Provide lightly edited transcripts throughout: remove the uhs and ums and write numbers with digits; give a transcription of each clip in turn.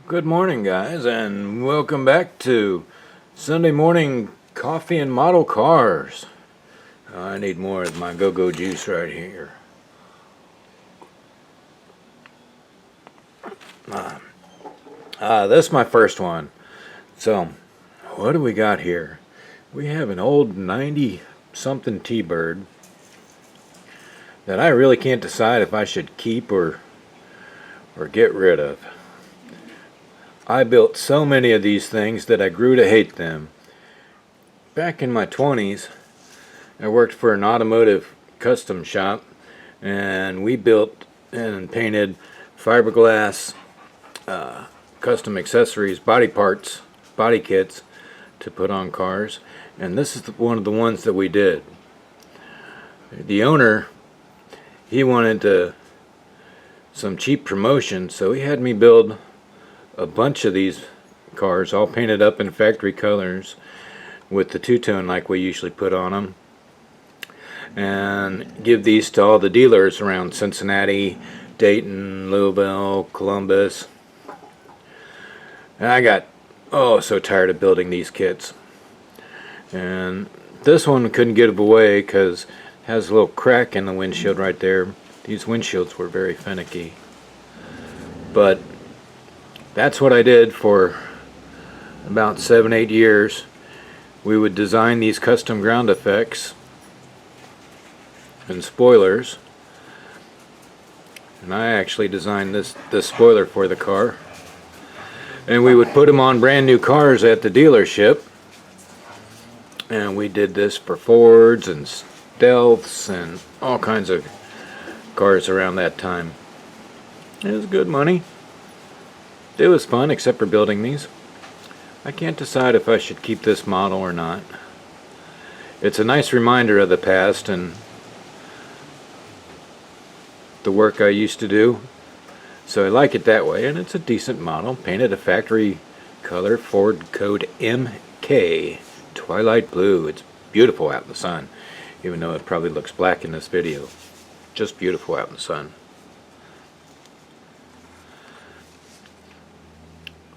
Good morning, guys, and welcome back to Sunday morning coffee and model cars. I need more of my go-go juice right here. This is my first one. So, what do we got here? We have an old 90-something T-Bird that I really can't decide if I should keep or get rid of. I built so many of these things that I grew to hate them. Back in my 20s, I worked for an automotive custom shop, and we built and painted fiberglass custom accessories, body parts, body kits to put on cars, and this is one of the ones that we did. The owner, he wanted some cheap promotion, so he had me build a bunch of these cars all painted up in factory colors with the two-tone like we usually put on them, and give these to all the dealers around Cincinnati, Dayton, Louisville, Columbus. And I got so tired of building these kits, and this one couldn't get away because it has a little crack in the windshield right there. These windshields were very finicky, but that's what I did for about 7-8 years. We would design these custom ground effects and spoilers, and I actually designed this spoiler for the car, and we would put them on brand new cars at the dealership. And we did this for Fords and Stealths and all kinds of cars around that time. It was good money. It was fun, except for building these. I can't decide if I should keep this model or not. It's a nice reminder of the past and the work I used to do, so I like it that way, and it's a decent model, painted a factory color, Ford code MK, Twilight Blue. It's beautiful out in the sun, even though it probably looks black in this video. Just beautiful out in the sun.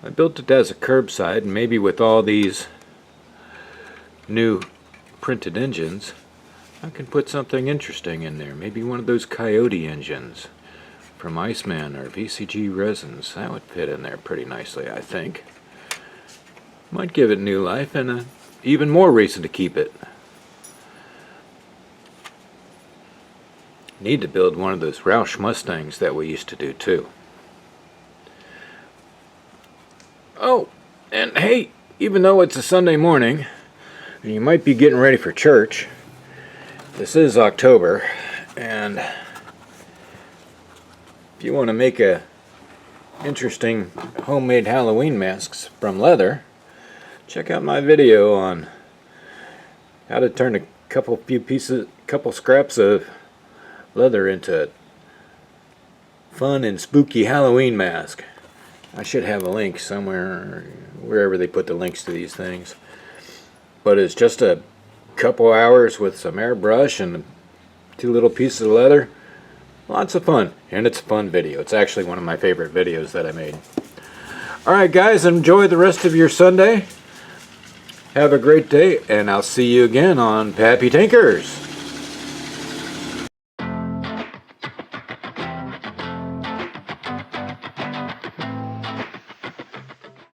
I built it as a curbside, and maybe with all these new printed engines, I can put something interesting in there. Maybe one of those Coyote engines from Iceman or VCG resins. That would fit in there pretty nicely, I think. Might give it new life and even more reason to keep it. Need to build one of those Roush Mustangs that we used to do too. Oh, and hey, even though it's a Sunday morning, and you might be getting ready for church, this is October, and if you want to make a interesting homemade Halloween masks from leather, check out my video on how to turn a couple scraps of leather into a fun and spooky Halloween mask. I should have a link somewhere, wherever they put the links to these things. But it's just a couple hours with some airbrush and 2 little pieces of leather. Lots of fun, and it's a fun video. It's actually one of my favorite videos that I made. Alright guys, enjoy the rest of your Sunday. Have a great day, and I'll see you again on Pappy Tinkers.